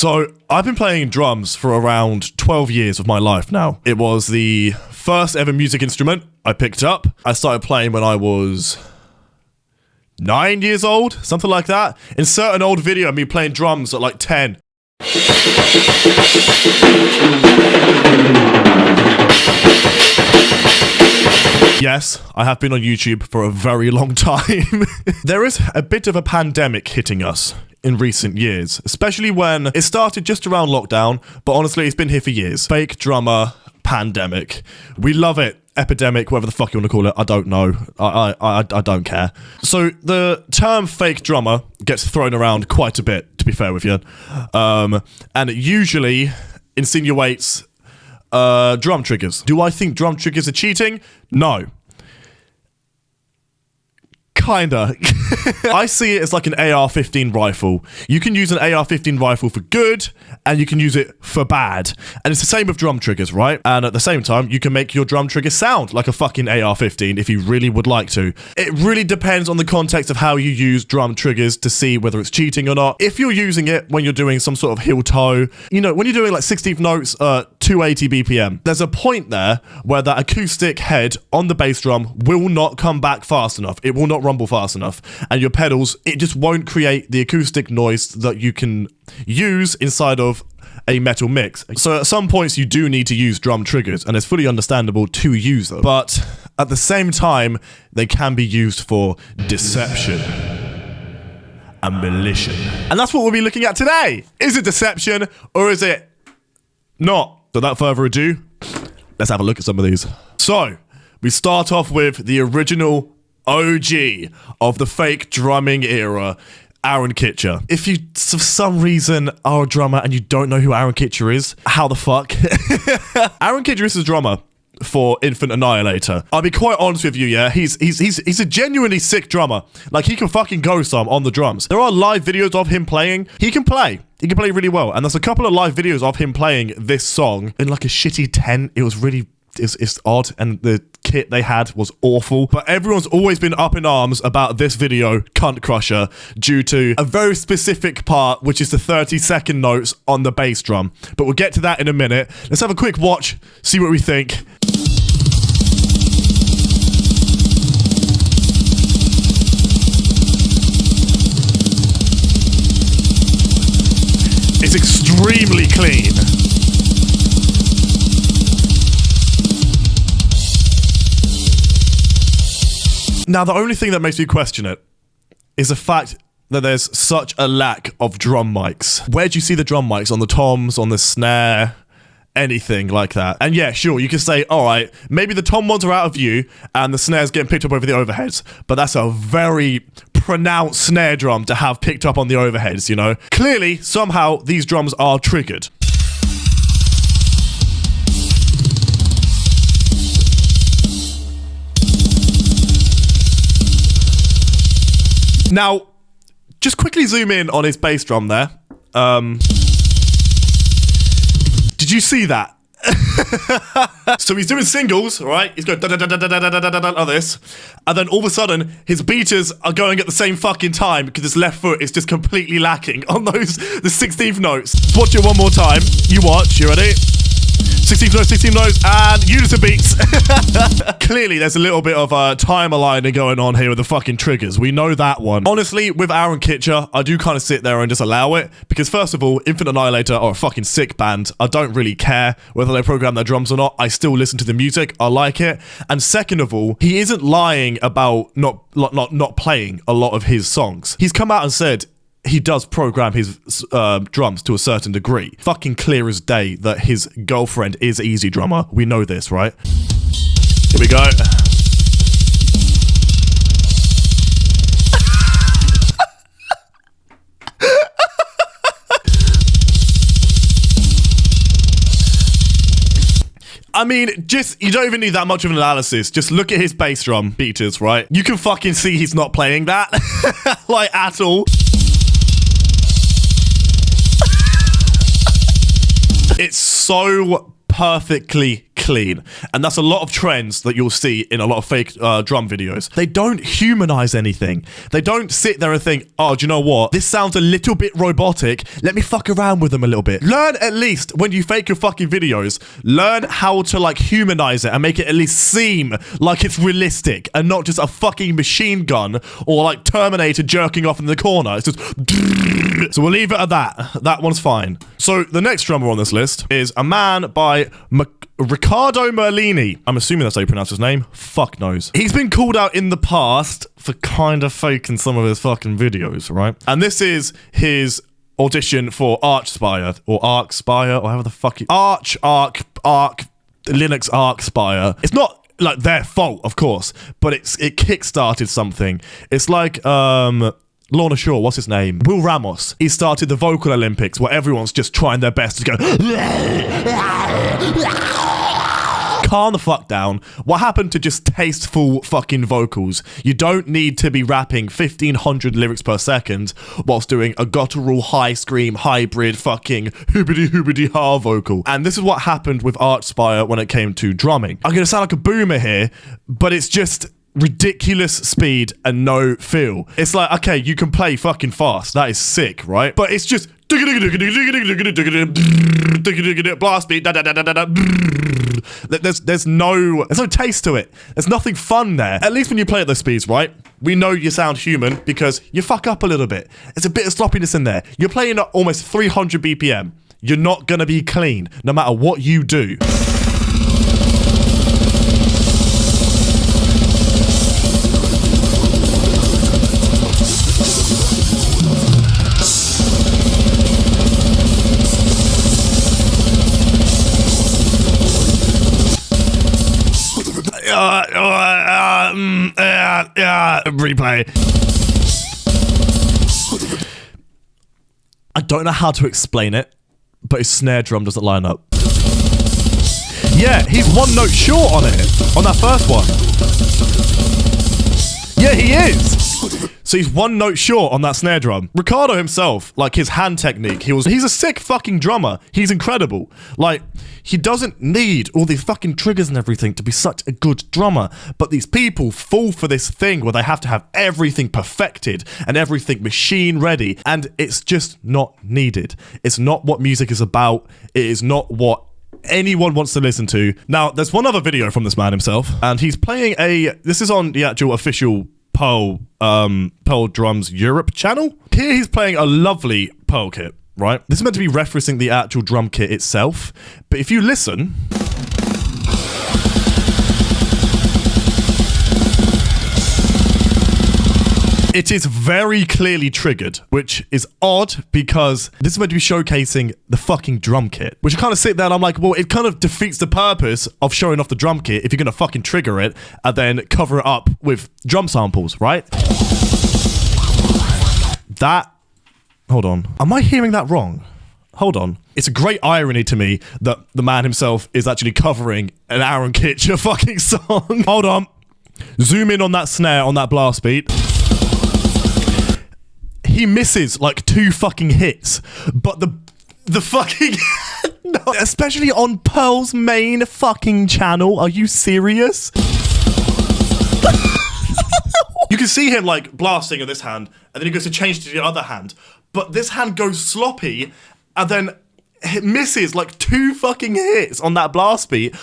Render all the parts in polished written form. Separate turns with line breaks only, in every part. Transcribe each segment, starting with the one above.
So I've been playing drums for around 12 years of my life now. It was the first ever music instrument I picked up. I started playing when I was 9 years old, something like that. Insert an old video of me playing drums at like 10. Yes, I have been on YouTube for a very long time. There is a bit of a pandemic hitting us in recent years, especially when it started just around lockdown, but honestly, it's been here for years. Fake drummer pandemic. We love it. Epidemic, whatever the fuck you want to call it, I don't know. I don't care. So the term fake drummer gets thrown around quite a bit, to be fair with you. And it usually insinuates drum triggers. Do I think drum triggers are cheating? No. Kinda. I see it as like an AR-15 rifle. You can use an AR-15 rifle for good, and you can use it for bad. And it's the same with drum triggers, right? And at the same time, you can make your drum trigger sound like a fucking AR-15 if you really would like to. It really depends on the context of how you use drum triggers to see whether it's cheating or not. If you're using it when you're doing some sort of heel toe, you know, when you're doing like 16th notes, 280 BPM, there's a point there where that acoustic head on the bass drum will not come back fast enough. It will not rumble fast enough. And your pedals, it just won't create the acoustic noise that you can use inside of a metal mix. So at some points you do need to use drum triggers, and it's fully understandable to use them. But at the same time, they can be used for deception and malicious. And that's what we'll be looking at today. Is it deception or is it not? So without further ado, let's have a look at some of these. So we start off with the original OG of the fake drumming era, Aaron Kitcher. If you, for some reason, are a drummer and you don't know who Aaron Kitcher is, how the fuck? Aaron Kitcher is the drummer for Infant Annihilator. I'll be quite honest with you, yeah, he's a genuinely sick drummer. Like, he can fucking go some on the drums. There are live videos of him playing. He can play really well. And there's a couple of live videos of him playing this song in like a shitty tent. It was really, it's odd, and the kit they had was awful. But everyone's always been up in arms about this video, Cunt Crusher, due to a very specific part, which is the 30-second notes on the bass drum. But we'll get to that in a minute. Let's have a quick watch, see what we think. It's extremely clean. Now, the only thing that makes me question it is the fact that there's such a lack of drum mics. Where do you see the drum mics? On the toms, on the snare, anything like that? And yeah, sure, you can say, all right, maybe the tom mods are out of view and the snare's getting picked up over the overheads, but that's a very pronounced snare drum to have picked up on the overheads, you know? Clearly, somehow, these drums are triggered. Now, just quickly zoom in on his bass drum there. Did you see that? So he's doing singles, right? He's going like this, and then all of a sudden his beaters are going at the same fucking time because his left foot is just completely lacking on the 16th notes. Watch it one more time. You watch. You ready? 16th notes, and unison beats. Clearly, there's a little bit of time aligning going on here with the fucking triggers. We know that one. Honestly, with Aaron Kitcher, I do kind of sit there and just allow it, because first of all, Infant Annihilator are a fucking sick band. I don't really care whether they program their drums or not. I still listen to the music. I like it. And second of all, he isn't lying about not playing a lot of his songs. He's come out and said he does program his drums to a certain degree. Fucking clear as day that his girlfriend is Easy Drummer. We know this, right? Here we go. I mean, you don't even need that much of an analysis. Just look at his bass drum beaters, right? You can fucking see he's not playing that, like, at all. It's so perfectly clean. And that's a lot of trends that you'll see in a lot of fake drum videos. They don't humanize anything. They don't sit there and think, oh, do you know what? This sounds a little bit robotic. Let me fuck around with them a little bit. Learn at least, when you fake your fucking videos, learn how to like humanize it and make it at least seem like it's realistic and not just a fucking machine gun or like Terminator jerking off in the corner. It's just... So we'll leave it at that. That one's fine. So the next drummer on this list is a man by Ricardo Merlin. I'm assuming that's how you pronounce his name. Fuck knows. He's been called out in the past for kind of faking some of his fucking videos, right? And this is his audition for Archspire or Arcspire or however the fuck Arc Linux Arcspire. It's not like their fault, of course, but it kickstarted something. It's like Lorna Shaw, what's his name? Will Ramos. He started the vocal Olympics where everyone's just trying their best to go calm the fuck down. What happened to just tasteful fucking vocals? You don't need to be rapping 1,500 lyrics per second whilst doing a guttural high scream hybrid fucking hoobity ha vocal. And this is what happened with Archspire when it came to drumming. I'm gonna sound like a boomer here, but it's just ridiculous speed and no feel. It's like, okay, you can play fucking fast. That is sick, right? But it's just blast beat. There's no taste to it. There's nothing fun there. At least when you play at those speeds, right? We know you sound human because you fuck up a little bit. There's a bit of sloppiness in there. You're playing at almost 300 BPM. You're not gonna be clean no matter what you do. Replay. I don't know how to explain it, but his snare drum doesn't line up. Yeah, he's one note short on it, on that first one. Yeah, he is. So he's one note short on that snare drum. Ricardo himself, like his hand technique, he's a sick fucking drummer. He's incredible. Like, he doesn't need all these fucking triggers and everything to be such a good drummer. But these people fall for this thing where they have to have everything perfected and everything machine ready. And it's just not needed. It's not what music is about. It is not what anyone wants to listen to. Now, there's one other video from this man himself, and he's playing this is on the actual official Pearl Drums Europe channel. Here he's playing a lovely Pearl kit, right? This is meant to be referencing the actual drum kit itself, but if you listen, it is very clearly triggered, which is odd because this is meant to be showcasing the fucking drum kit. Which I kind of sit there and I'm like, well, it kind of defeats the purpose of showing off the drum kit if you're going to fucking trigger it and then cover it up with drum samples, right? Hold on. Am I hearing that wrong? Hold on. It's a great irony to me that the man himself is actually covering an Aaron Kitcher fucking song. Hold on. Zoom in on that snare, on that blast beat. He misses like 2 fucking hits, but the fucking no, especially on Pearl's main fucking channel. Are you serious? You can see him like blasting in this hand, and then he goes to change to the other hand, but this hand goes sloppy, and then it misses like 2 fucking hits on that blast beat.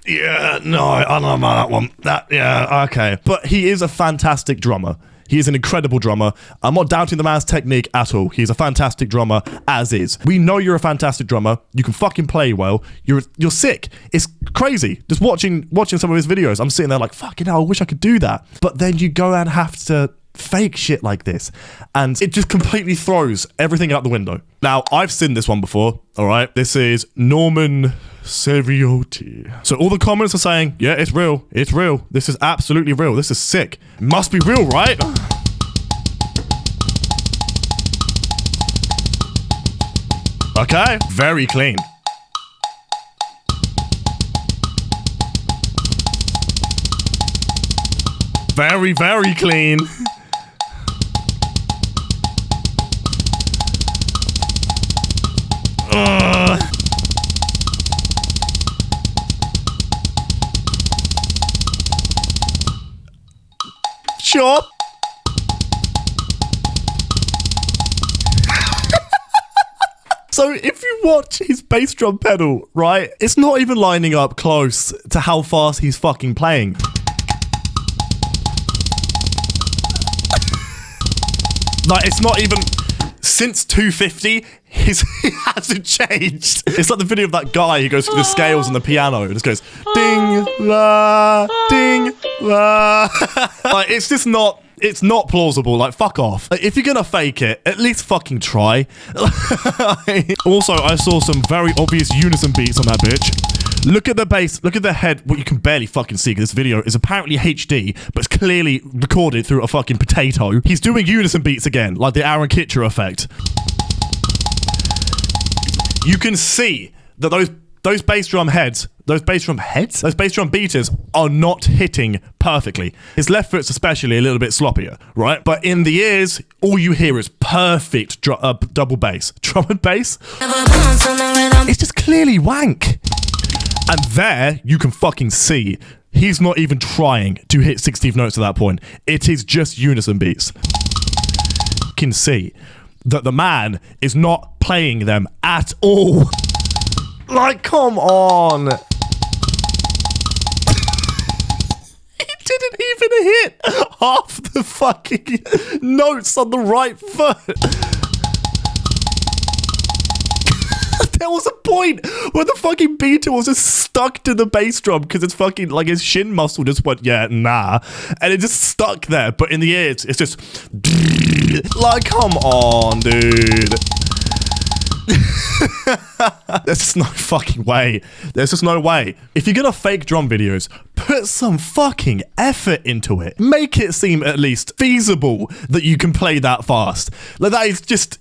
Yeah, no, I don't know about that one. Yeah, okay. But he is a fantastic drummer. He is an incredible drummer. I'm not doubting the man's technique at all. He's a fantastic drummer, as is. We know you're a fantastic drummer. You can fucking play well. You're sick. It's crazy. Just watching some of his videos, I'm sitting there like, fucking hell, I wish I could do that. But then you go and have to fake shit like this, and it just completely throws everything out the window. Now, I've seen this one before, all right? This is Norman Saviotti. So all the comments are saying, yeah, it's real. It's real. This is absolutely real. This is sick. It must be real, right? Okay. Very clean. Very, very clean. your... So if you watch his bass drum pedal, right, it's not even lining up close to how fast he's fucking playing. Like, it's not even... Since 250, he hasn't changed. It's like the video of that guy who goes through the scales on the piano and just goes ding, la, ding, la. Like, it's just not... It's not plausible. Like, fuck off. Like, if you're gonna fake it, at least fucking try. Also, I saw some very obvious unison beats on that bitch. Look at the bass. Look at the head. What you can barely fucking see, because this video is apparently HD, but it's clearly recorded through a fucking potato. He's doing unison beats again, like the Aaron Kitcher effect. You can see that those bass drum heads, those bass drum beaters are not hitting perfectly. His left foot's especially a little bit sloppier, right? But in the ears, all you hear is perfect double bass. Drum and bass? It's just clearly wank. And there, you can fucking see, he's not even trying to hit 16th notes at that point. It is just unison beats. You can see that the man is not playing them at all. Like, come on. He didn't even hit half the fucking notes on the right foot. There was a point where the fucking beater was just stuck to the bass drum because it's fucking, like, his shin muscle just went, yeah, nah. And it just stuck there. But in the ears, it's just... Like, come on, dude. There's just no fucking way. There's just no way. If you're gonna fake drum videos, put some fucking effort into it. Make it seem at least feasible that you can play that fast. Like, that is just...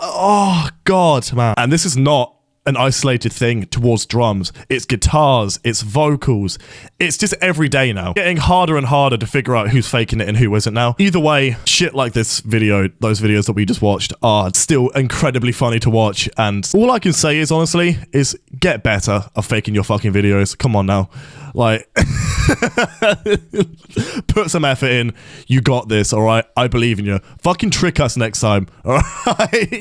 Oh, God, man. And this is not an isolated thing towards drums. It's guitars, it's vocals. It's just every day now. Getting harder and harder to figure out who's faking it and who isn't now. Either way, shit like this video, those videos that we just watched, are still incredibly funny to watch. And all I can say is, honestly, is get better at faking your fucking videos. Come on now. Like, put some effort in. You got this, all right? I believe in you. Fucking trick us next time, all right?